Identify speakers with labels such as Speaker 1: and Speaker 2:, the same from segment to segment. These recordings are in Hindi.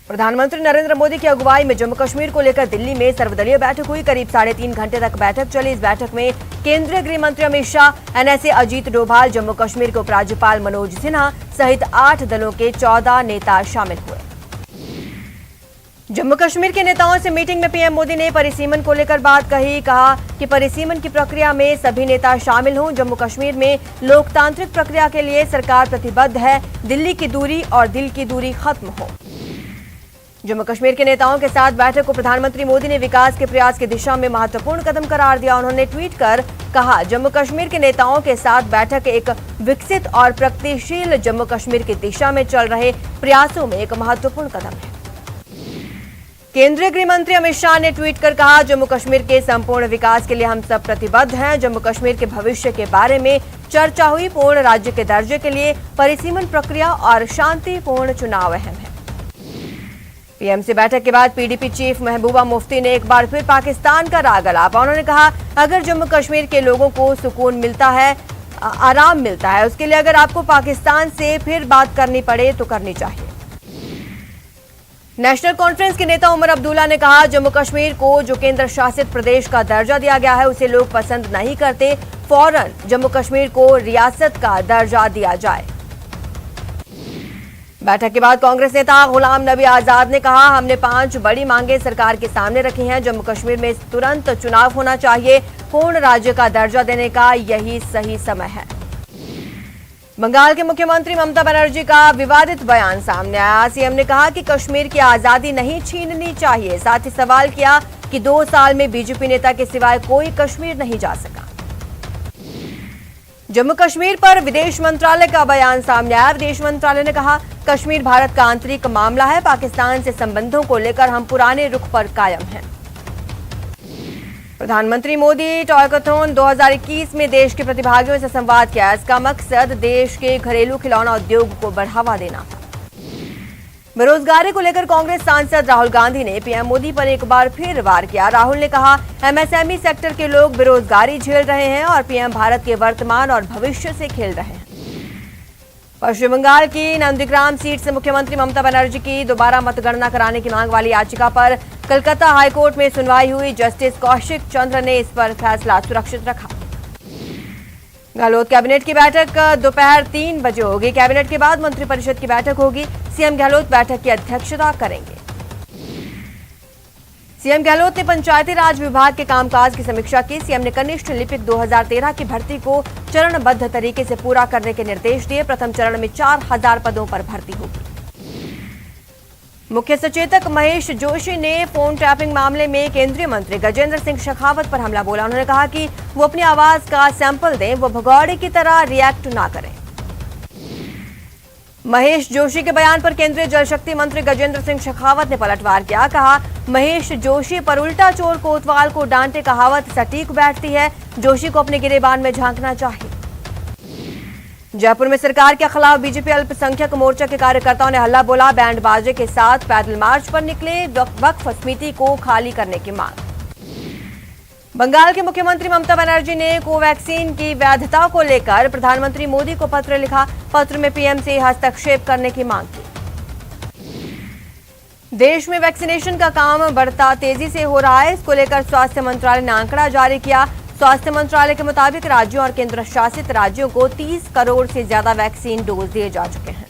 Speaker 1: प्रधानमंत्री नरेंद्र मोदी की अगुवाई में जम्मू कश्मीर को लेकर दिल्ली में सर्वदलीय बैठक हुई। करीब 3.5 घंटे तक बैठक चली। इस बैठक में केंद्रीय गृह मंत्री अमित शाह, एनएसए अजीत डोभाल, जम्मू कश्मीर के उपराज्यपाल मनोज सिन्हा सहित 8 दलों के 14 नेता शामिल हुए। जम्मू कश्मीर के नेताओं से मीटिंग में पीएम मोदी ने परिसीमन को लेकर बात कहा कि परिसीमन की प्रक्रिया में सभी नेता शामिल हों। जम्मू कश्मीर में लोकतांत्रिक प्रक्रिया के लिए सरकार प्रतिबद्ध है। दिल्ली की दूरी और दिल की दूरी खत्म हो। जम्मू कश्मीर के नेताओं के साथ बैठक को प्रधानमंत्री मोदी ने विकास के प्रयास की दिशा में महत्वपूर्ण कदम करार दिया। उन्होंने ट्वीट कर कहा, जम्मू कश्मीर के नेताओं के साथ बैठक एक विकसित और प्रगतिशील जम्मू कश्मीर की दिशा में चल रहे प्रयासों में एक महत्वपूर्ण कदम है। केंद्रीय गृह मंत्री अमित शाह ने ट्वीट कर कहा, जम्मू कश्मीर के संपूर्ण विकास के लिए हम सब प्रतिबद्ध हैं। जम्मू कश्मीर के भविष्य के बारे में चर्चा हुई। पूर्ण राज्य के दर्जे के लिए परिसीमन प्रक्रिया और शांतिपूर्ण चुनाव अहम है। पीएम से बैठक के बाद पीडीपी चीफ महबूबा मुफ्ती ने एक बार फिर पाकिस्तान का राग अलापा। उन्होंने कहा, अगर जम्मू कश्मीर के लोगों को सुकून मिलता है, आराम मिलता है, उसके लिए अगर आपको पाकिस्तान से फिर बात करनी पड़े तो करनी चाहिए। नेशनल कॉन्फ्रेंस के नेता उमर अब्दुल्ला ने कहा, जम्मू कश्मीर को जो केंद्र शासित प्रदेश का दर्जा दिया गया है उसे लोग पसंद नहीं करते। फौरन जम्मू कश्मीर को रियासत का दर्जा दिया जाए। बैठक के बाद कांग्रेस नेता गुलाम नबी आजाद ने कहा, हमने 5 बड़ी मांगे सरकार के सामने रखी हैं। जम्मू कश्मीर में तुरंत चुनाव होना चाहिए। पूर्ण राज्य का दर्जा देने का यही सही समय है। बंगाल के मुख्यमंत्री ममता बनर्जी का विवादित बयान सामने आया। सीएम ने कहा कि कश्मीर की आजादी नहीं छीननी चाहिए। साथ ही सवाल किया कि 2 साल में बीजेपी नेता के सिवाय कोई कश्मीर नहीं जा सका। जम्मू कश्मीर पर विदेश मंत्रालय का बयान सामने आया। विदेश मंत्रालय ने कहा, कश्मीर भारत का आंतरिक मामला है। पाकिस्तान से संबंधों को लेकर हम पुराने रुख पर कायम हैं। प्रधानमंत्री मोदी टॉयकथॉन 2021 में देश के प्रतिभागियों से संवाद किया। इसका मकसद देश के घरेलू खिलौना उद्योग को बढ़ावा देना था। बेरोजगारी को लेकर कांग्रेस सांसद राहुल गांधी ने पीएम मोदी पर एक बार फिर वार किया। राहुल ने कहा, एमएसएमई सेक्टर के लोग बेरोजगारी झेल रहे हैं और पीएम भारत के वर्तमान और भविष्य से खेल रहे हैं। पश्चिम बंगाल की नंदीग्राम सीट से मुख्यमंत्री ममता बनर्जी की दोबारा मतगणना कराने की मांग वाली याचिका पर कलकत्ता हाईकोर्ट में सुनवाई हुई। जस्टिस कौशिक चंद्र ने इस पर फैसला सुरक्षित रखा। गहलोत कैबिनेट की बैठक दोपहर 3 बजे होगी। कैबिनेट के बाद मंत्रिपरिषद की बैठक होगी। सीएम गहलोत बैठक की अध्यक्षता करेंगे। सीएम गहलोत ने पंचायती राज विभाग के कामकाज की समीक्षा की। सीएम ने कनिष्ठ लिपिक 2013 की भर्ती को चरणबद्ध तरीके से पूरा करने के निर्देश दिए। प्रथम चरण में 4000 पदों पर भर्ती होगी। मुख्य सचेतक महेश जोशी ने फोन टैपिंग मामले में केंद्रीय मंत्री गजेंद्र सिंह शेखावत पर हमला बोला। उन्होंने कहा कि वो अपनी आवाज का सैंपल दें, वो भगौड़े की तरह रिएक्ट ना करें। महेश जोशी के बयान पर केंद्रीय जल शक्ति मंत्री गजेंद्र सिंह शेखावत ने पलटवार किया। कहा, महेश जोशी पर उल्टा चोर कोतवाल को डांटे कहावत सटीक बैठती है। जोशी को अपने गिरेबान में झांकना चाहिए। जयपुर में सरकार के खिलाफ बीजेपी अल्पसंख्यक मोर्चा के कार्यकर्ताओं ने हल्ला बोला। बैंड बाजे के साथ पैदल मार्च पर निकले। वक्फ समिति को खाली करने की मांग। बंगाल के मुख्यमंत्री ममता बनर्जी ने कोवैक्सीन की वैधता को लेकर प्रधानमंत्री मोदी को पत्र लिखा। पत्र में पीएम से हस्तक्षेप करने की मांग की। देश में वैक्सीनेशन का काम बढ़ता तेजी से हो रहा है। इसको लेकर स्वास्थ्य मंत्रालय ने आंकड़ा जारी किया। स्वास्थ्य मंत्रालय के मुताबिक राज्यों और केंद्र शासित राज्यों को 30 करोड़ से ज्यादा वैक्सीन डोज दिए जा चुके हैं।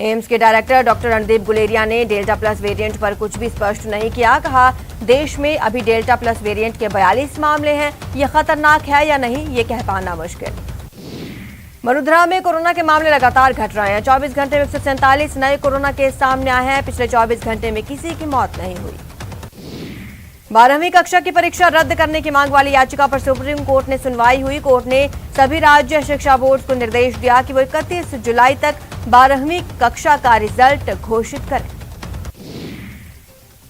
Speaker 1: एम्स के डायरेक्टर डॉक्टर रणदीप गुलेरिया ने डेल्टा प्लस वेरिएंट पर कुछ भी स्पष्ट नहीं किया। कहा, देश में अभी डेल्टा प्लस वेरिएंट के 42 मामले हैं। यह खतरनाक है या नहीं, ये कह पाना मुश्किल। वडोदरा में कोरोना के मामले लगातार घट रहे हैं। 24 घंटे में 147 नए कोरोना केस सामने आए हैं। पिछले 24 घंटे में किसी की मौत नहीं हुई। 12वीं कक्षा की परीक्षा रद्द करने की मांग वाली याचिका पर सुप्रीम कोर्ट ने सुनवाई हुई। कोर्ट ने सभी राज्य शिक्षा बोर्ड को निर्देश दिया कि वो 31 जुलाई तक 12वीं कक्षा का रिजल्ट घोषित करें।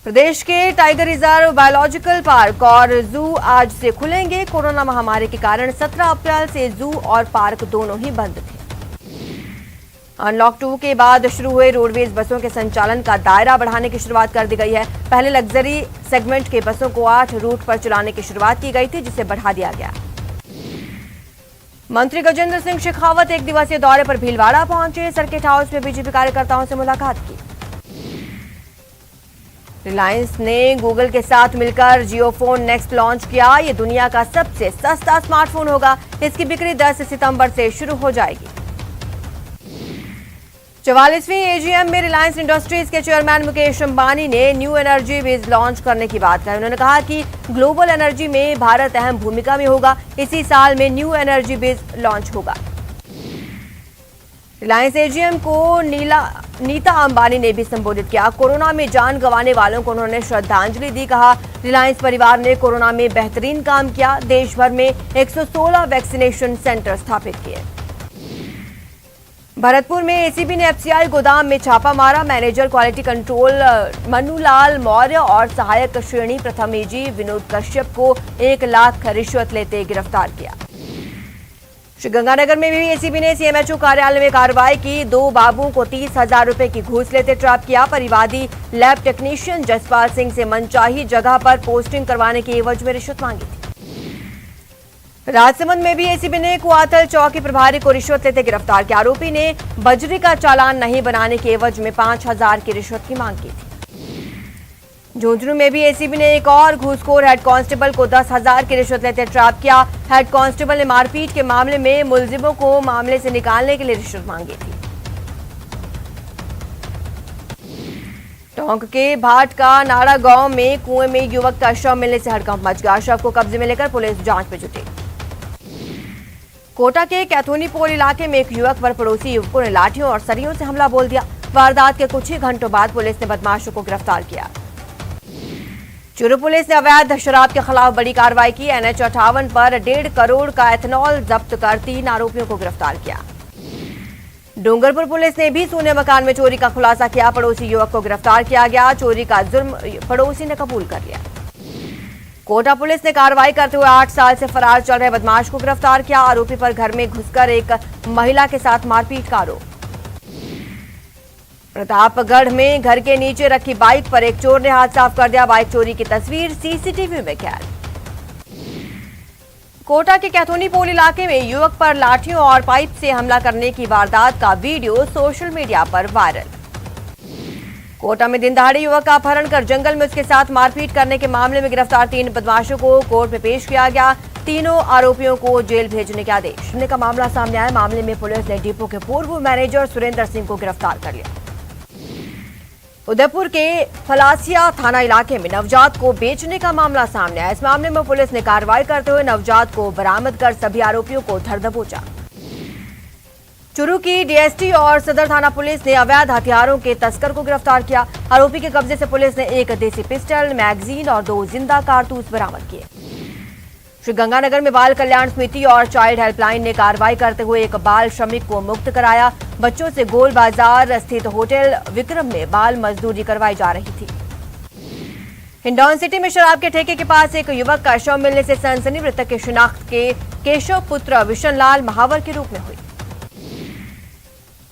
Speaker 1: प्रदेश के टाइगर रिजर्व, बायोलॉजिकल पार्क और जू आज से खुलेंगे। कोरोना महामारी के कारण 17 अप्रैल से जू और पार्क दोनों ही बंद थे। अनलॉक 2 के बाद शुरू हुए रोडवेज बसों के संचालन का दायरा बढ़ाने की शुरुआत कर दी गई है। पहले लग्जरी सेगमेंट के बसों को 8 रूट पर चलाने की शुरुआत की गई थी, जिसे बढ़ा दिया गया। मंत्री गजेंद्र सिंह शेखावत 1 दिवसीय दौरे पर भीलवाड़ा पहुंचे। सर्किट हाउस में बीजेपी कार्यकर्ताओं से मुलाकात की। रिलायंस ने गूगल के साथ मिलकर जियो फोन नेक्स्ट लॉन्च किया। ये दुनिया का सबसे सस्ता स्मार्टफोन होगा। इसकी बिक्री 10 सितंबर से शुरू हो जाएगी। 44वीं एजीएम में रिलायंस इंडस्ट्रीज के चेयरमैन मुकेश अंबानी ने न्यू एनर्जी बेस लॉन्च करने की बात कही। उन्होंने कहा कि ग्लोबल एनर्जी में भारत अहम भूमिका में होगा। इसी साल में न्यू एनर्जी बेस लॉन्च होगा। रिलायंस एजीएम को नीता अंबानी ने भी संबोधित किया। कोरोना में जान गंवाने वालों को उन्होंने श्रद्धांजलि दी। कहा, रिलायंस परिवार ने कोरोना में बेहतरीन काम किया। देश भर में 116 वैक्सीनेशन सेंटर स्थापित किए। भरतपुर में एसीबी ने एफसीआई गोदाम में छापा मारा। Manager quality control Manulal Maurya और सहायक श्रेणी प्रथम एजी विनोद कश्यप को 1 लाख रिश्वत लेते गिरफ्तार किया। श्रीगंगानगर में भी एसीबी ने सीएमएचओ कार्यालय में कार्रवाई की। 2 बाबुओं को 30,000 रुपए की घूस लेते ट्रैप किया। परिवादी लैब टेक्नीशियन जसपाल सिंह से मनचाही जगह पर पोस्टिंग करवाने की एवज में रिश्वत मांगी थी। राजसमंद में भी एसीबी ने कुआतल चौकी प्रभारी को रिश्वत लेते गिरफ्तार किया। आरोपी ने बजरी का चालान नहीं बनाने के एवज में 5,000 की रिश्वत की मांग की थी। झुंझुनू में भी एसीबी ने एक और घूसखोर हेड कांस्टेबल को 10,000 की रिश्वत लेते ट्रैप किया। हेड कांस्टेबल ने मारपीट के मामले में मुलजिमों को मामले से निकालने के लिए रिश्वत मांगी थी। टोंक के भाट का नाड़ा गांव में कुएं में युवक का शव मिलने से हड़कंप मच गया। शव को कब्जे में लेकर पुलिस जांच में जुटी। कोटा के कैथोनी पोल इलाके में एक युवक पर पड़ोसी युवकों ने लाठियों और सरियों से हमला बोल दिया। वारदात के कुछ ही घंटों बाद पुलिस ने बदमाशों को गिरफ्तार किया। चूरू पुलिस ने अवैध शराब के खिलाफ बड़ी कार्रवाई की। NH 58 पर 1.5 करोड़ का एथेनॉल जब्त कर 3 आरोपियों को गिरफ्तार किया। डूंगरपुर पुलिस ने भी सोने मकान में चोरी का खुलासा किया। पड़ोसी युवक को गिरफ्तार किया गया। चोरी का जुर्म पड़ोसी ने कबूल कर लिया। कोटा पुलिस ने कार्रवाई करते हुए 8 साल से फरार चल रहे बदमाश को गिरफ्तार किया। आरोपी पर घर में घुसकर एक महिला के साथ मारपीट का आरोप। प्रतापगढ़ में घर के नीचे रखी बाइक पर एक चोर ने हाथ साफ कर दिया। बाइक चोरी की तस्वीर सीसीटीवी में कैद। कोटा के कैथोनी पोल इलाके में युवक पर लाठियों और पाइप से हमला करने की वारदात का वीडियो सोशल मीडिया पर वायरल। कोटा में दिन दहाड़े युवक का अपहरण कर जंगल में उसके साथ मारपीट करने के मामले में गिरफ्तार 3 बदमाशों को कोर्ट में पेश किया गया। तीनों आरोपियों को जेल भेजने के आदेश का मामला सामने आया। मामले में पुलिस ने डिपो के पूर्व मैनेजर सुरेंद्र सिंह को गिरफ्तार कर लिया। उदयपुर के फलासिया थाना इलाके में नवजात को बेचने का मामला सामने आया। इस मामले में पुलिस ने कार्रवाई करते हुए नवजात को बरामद कर सभी आरोपियों को धर दबोचा। चूरू की डीएसटी और सदर थाना पुलिस ने अवैध हथियारों के तस्कर को गिरफ्तार किया। आरोपी के कब्जे से पुलिस ने एक देसी पिस्टल, मैगजीन और 2 जिंदा कारतूस बरामद किए। श्रीगंगानगर में बाल कल्याण समिति और चाइल्ड हेल्पलाइन ने कार्रवाई करते हुए एक बाल श्रमिक को मुक्त कराया। बच्चों से गोल बाजार स्थित होटल विक्रम में बाल मजदूरी करवाई जा रही थी। हिंडौन सिटी में शराब के ठेके के पास एक युवक का शव मिलने से सनसनी। मृतक की शिनाख्त के केशव पुत्र विशन लाल महावर के रूप में हुई।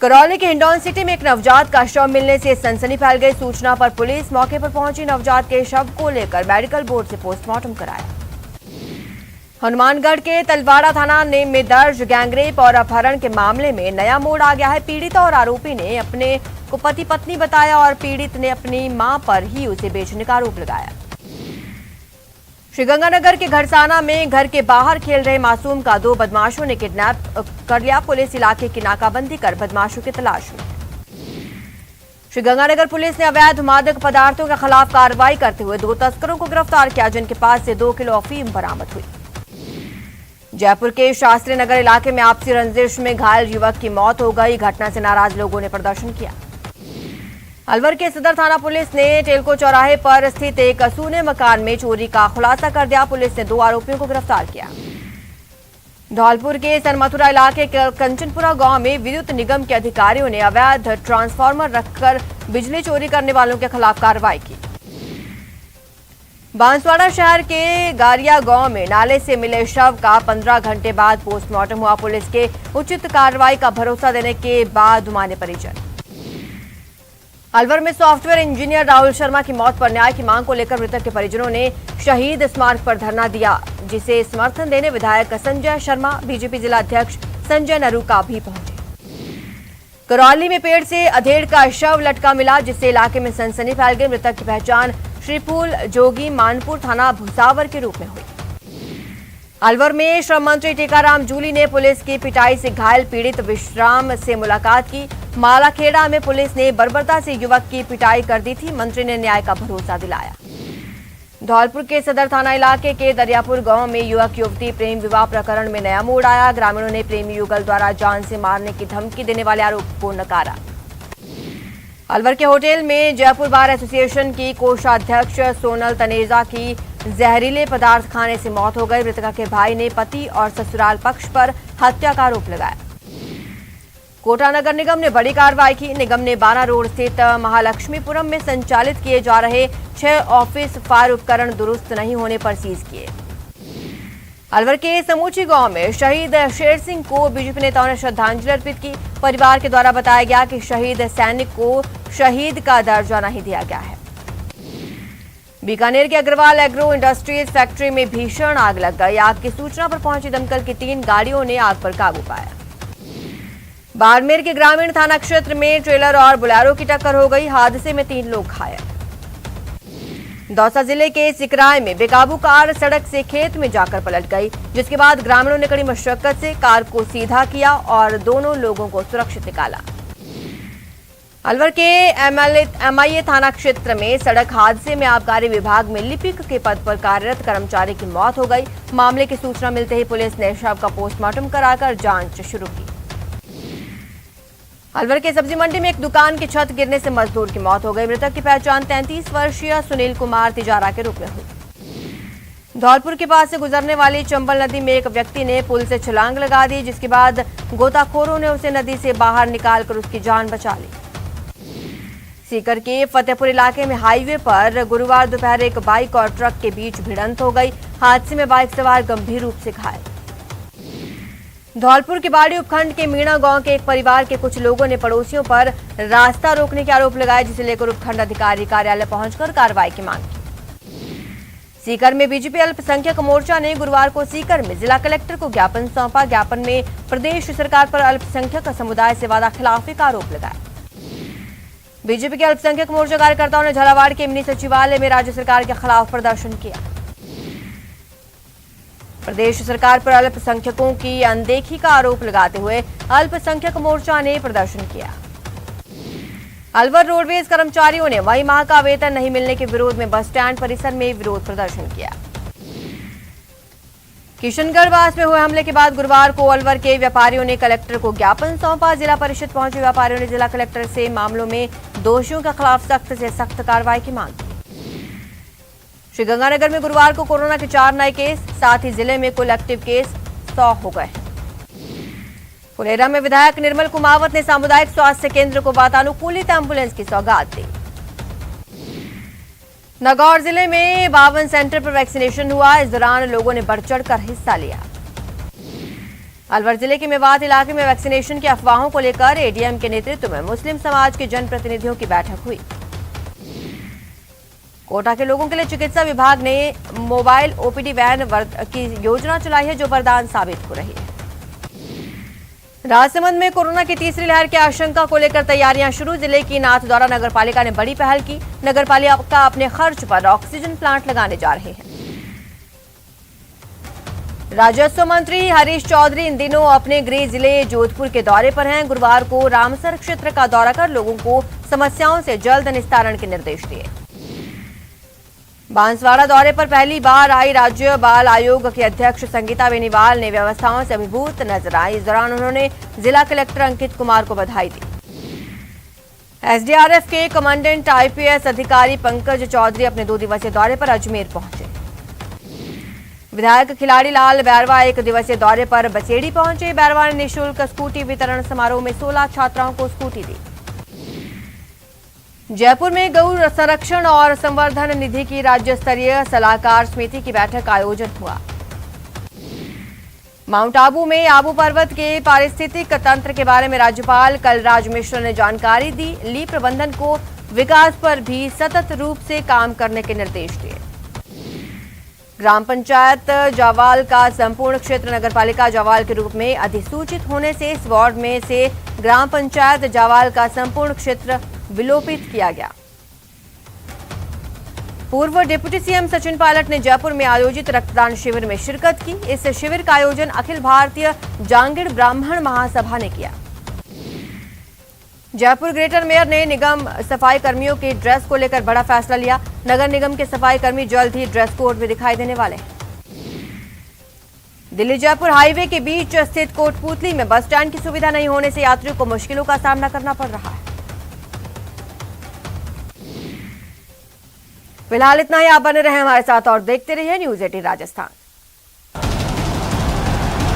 Speaker 1: करौली के हिंडौन सिटी में एक नवजात का शव मिलने से सनसनी फैल गई। सूचना पर पुलिस मौके पर पहुंची। नवजात के शव को लेकर मेडिकल बोर्ड से पोस्टमार्टम कराया। हनुमानगढ़ के तलवाड़ा थाना में दर्ज गैंगरेप और अपहरण के मामले में नया मोड़ आ गया है। पीड़ित और आरोपी ने अपने को पति पत्नी बताया और पीड़ित ने अपनी मां पर ही उसे बेचने का आरोप लगाया। श्रीगंगानगर के घरसाना में घर के बाहर खेल रहे मासूम का 2 बदमाशों ने किडनैप कर लिया। पुलिस इलाके की नाकाबंदी कर बदमाशों की तलाश में। श्रीगंगानगर पुलिस ने अवैध मादक पदार्थों के खिलाफ कार्रवाई करते हुए 2 तस्करों को गिरफ्तार किया, जिनके पास से 2 किलो अफीम बरामद हुई। जयपुर के शास्त्री नगर इलाके में आपसी रंजिश में घायल युवक की मौत हो गई। घटना से नाराज लोगों ने प्रदर्शन किया। अलवर के सदर थाना पुलिस ने टेलको चौराहे पर स्थित एक सूने मकान में चोरी का खुलासा कर दिया। पुलिस ने 2 आरोपियों को गिरफ्तार किया। धौलपुर के सनमथुरा इलाके के कंचनपुरा गांव में विद्युत निगम के अधिकारियों ने अवैध ट्रांसफार्मर रखकर बिजली चोरी करने वालों के खिलाफ कार्रवाई की। बांसवाड़ा शहर के गारिया गांव में नाले से मिले शव का 15 घंटे बाद पोस्टमार्टम हुआ। पुलिस के उचित कार्रवाई का भरोसा देने के बाद माने परिजन। अलवर में सॉफ्टवेयर इंजीनियर राहुल शर्मा की मौत पर न्याय की मांग को लेकर मृतक के परिजनों ने शहीद स्मारक पर धरना दिया, जिसे समर्थन देने विधायक संजय शर्मा, बीजेपी जिला अध्यक्ष संजय नरूका भी पहुंचे। करौली में पेड़ से अधेड़ का शव लटका मिला, जिससे इलाके में सनसनी फैल गई। मृतक की पहचान श्रीफूल जोगी मानपुर थाना भुसावर के रूप में हुई। अलवर में श्रम मंत्री टीकाराम जूली ने पुलिस की पिटाई से घायल पीड़ित विश्राम से मुलाकात की। मालाखेड़ा में पुलिस ने बर्बरता से युवक की पिटाई कर दी थी। मंत्री ने न्याय का भरोसा दिलाया। धौलपुर के सदर थाना इलाके के दरियापुर गांव में युवक युवती प्रेम विवाह प्रकरण में नया मोड़ आया। ग्रामीणों ने प्रेमी युगल द्वारा जान से मारने की धमकी देने वाले आरोप को नकारा। अलवर के होटल में जयपुर बार एसोसिएशन की कोषाध्यक्ष सोनल तनेजा की जहरीले पदार्थ खाने से मौत हो गई। मृतका के भाई ने पति और ससुराल पक्ष पर हत्या का आरोप लगाया। कोटा नगर निगम ने बड़ी कार्रवाई की। निगम ने 12 रोड स्थित महालक्ष्मीपुरम में संचालित किए जा रहे 6 ऑफिस फायर उपकरण दुरुस्त नहीं होने पर सीज किए। अलवर के समूची गांव में शहीद शेर सिंह को बीजेपी नेताओं ने श्रद्धांजलि अर्पित की। परिवार के द्वारा बताया गया कि शहीद सैनिक को शहीद का दर्जा नहीं दिया गया है। बीकानेर के अग्रवाल एग्रो इंडस्ट्रीज फैक्ट्री में भीषण आग लग गई। आग की सूचना पर पहुंची दमकल की 3 गाड़ियों ने आग पर काबू पाया। बाड़मेर के ग्रामीण थाना क्षेत्र में ट्रेलर और बोलेरो की टक्कर हो गई। हादसे में 3 लोग घायल। दौसा जिले के सिकराय में बेकाबू कार सड़क से खेत में जाकर पलट गई, जिसके बाद ग्रामीणों ने कड़ी मशक्कत से कार को सीधा किया और दोनों लोगों को सुरक्षित निकाला। अलवर के एमआईए थाना क्षेत्र में सड़क हादसे में आबकारी विभाग में लिपिक के पद पर कार्यरत कर्मचारी की मौत हो गई। मामले की सूचना मिलते ही पुलिस ने शव का पोस्टमार्टम कराकर जांच शुरू की। अलवर के सब्जी मंडी में एक दुकान की छत गिरने से मजदूर की मौत हो गई। मृतक की पहचान 33 वर्षीय सुनील कुमार तिजारा के रूप में हुई। धौलपुर के पास से गुजरने वाली चंबल नदी में एक व्यक्ति ने पुल से छलांग लगा दी, जिसके बाद गोताखोरों ने उसे नदी से बाहर निकालकर उसकी जान बचा ली। सीकर के फतेहपुर इलाके में हाईवे पर गुरुवार दोपहर एक बाइक और ट्रक के बीच भिड़ंत हो गई। हादसे में बाइक सवार गंभीर रूप से घायल। धौलपुर के बाड़ी उपखंड के मीणा गांव के एक परिवार के कुछ लोगों ने पड़ोसियों पर रास्ता रोकने के आरोप लगाए, जिसे लेकर उपखंड अधिकारी कार्यालय पहुंचकर कार्रवाई की मांग की। सीकर में बीजेपी अल्पसंख्यक मोर्चा ने गुरुवार को सीकर में जिला कलेक्टर को ज्ञापन सौंपा। ज्ञापन में प्रदेश सरकार पर अल्पसंख्यक समुदाय से वादाखिलाफी का आरोप लगाया। बीजेपी के अल्पसंख्यक मोर्चा कार्यकर्ताओं ने झालावाड़ के मिनी सचिवालय में राज्य सरकार के खिलाफ प्रदर्शन किया। प्रदेश सरकार पर अल्पसंख्यकों की अनदेखी का आरोप लगाते हुए अल्पसंख्यक मोर्चा ने प्रदर्शन किया। अलवर रोडवेज कर्मचारियों ने मई माह का वेतन नहीं मिलने के विरोध में बस स्टैंड परिसर में विरोध प्रदर्शन किया। किशनगढ़वास में हुए हमले के बाद गुरुवार को अलवर के व्यापारियों ने कलेक्टर को ज्ञापन सौंपा। जिला परिषद पहुंचे व्यापारियों ने जिला कलेक्टर से मामलों में दोषियों के खिलाफ सख्त से सख्त कार्रवाई की मांग की। श्रीगंगानगर में गुरुवार को कोरोना के 4 नए केस, साथ ही जिले में कुल एक्टिव केस 100 हो गए हैं। फुलेरा में विधायक निर्मल कुमावत ने सामुदायिक स्वास्थ्य केंद्र को वातानुकूलित एम्बुलेंस की सौगात दी। नागौर जिले में 52 सेंटर पर वैक्सीनेशन हुआ। इस दौरान लोगों ने बढ़ चढ़कर हिस्सा लिया। अलवर जिले के मेवात इलाके में वैक्सीनेशन की अफवाहों को लेकर एडीएम के नेतृत्व में मुस्लिम समाज के जनप्रतिनिधियों की बैठक हुई। कोटा के लोगों के लिए चिकित्सा विभाग ने मोबाइल ओपीडी वैन की योजना चलाई है, जो वरदान साबित हो रही है। राजसमंद में कोरोना की तीसरी लहर की आशंका को लेकर तैयारियां शुरू। जिले की नाथद्वारा नगरपालिका ने बड़ी पहल की। नगरपालिका अपने खर्च पर ऑक्सीजन प्लांट लगाने जा रहे हैं। राजस्व मंत्री हरीश चौधरी इन दिनों अपने गृह जिले जोधपुर के दौरे पर हैं। गुरुवार को रामसर क्षेत्र का दौरा कर लोगों को समस्याओं से जल्द निस्तारण के निर्देश दिए। बांसवाड़ा दौरे पर पहली बार आई राज्य बाल आयोग की अध्यक्ष संगीता बेनीवाल ने व्यवस्थाओं से अभिभूत नजर आई। इस दौरान उन्होंने जिला कलेक्टर अंकित कुमार को बधाई दी। एसडीआरएफ के कमांडेंट आईपीएस अधिकारी पंकज चौधरी अपने 2 दिवसीय दौरे पर अजमेर पहुंचे। विधायक खिलाड़ी लाल बैरवा 1 दिवसीय दौरे पर बसेड़ी पहुंचे। बैरवा ने निःशुल्क स्कूटी वितरण समारोह में 16 छात्राओं को स्कूटी दी। जयपुर में गौ संरक्षण और संवर्धन निधि की राज्य स्तरीय सलाहकार समिति की बैठक का आयोजन हुआ। माउंट आबू में आबू पर्वत के पारिस्थितिक तंत्र के बारे में राज्यपाल कलराज मिश्र ने जानकारी दी। ली प्रबंधन को विकास पर भी सतत रूप से काम करने के निर्देश दिए। ग्राम पंचायत जावाल का संपूर्ण क्षेत्र नगरपालिका जावाल के रूप में अधिसूचित होने से इस वार्ड में से ग्राम पंचायत जावाल का संपूर्ण क्षेत्र विलोपित किया गया। पूर्व डिप्टी सीएम सचिन पायलट ने जयपुर में आयोजित रक्तदान शिविर में शिरकत की। इस शिविर का आयोजन अखिल भारतीय जांगिड़ ब्राह्मण महासभा ने किया। जयपुर ग्रेटर मेयर ने निगम सफाई कर्मियों के ड्रेस को लेकर बड़ा फैसला लिया। नगर निगम के सफाई कर्मी जल्द ही ड्रेस कोड में दिखाई देने वाले हैं। दिल्ली जयपुर हाईवे के बीच स्थित कोटपुतली में बस स्टैंड की सुविधा नहीं होने से यात्रियों को मुश्किलों का सामना करना पड़ रहा है। फिलहाल इतना ही। आप बने रहे हमारे साथ और देखते रहिए न्यूज़ 18 राजस्थान।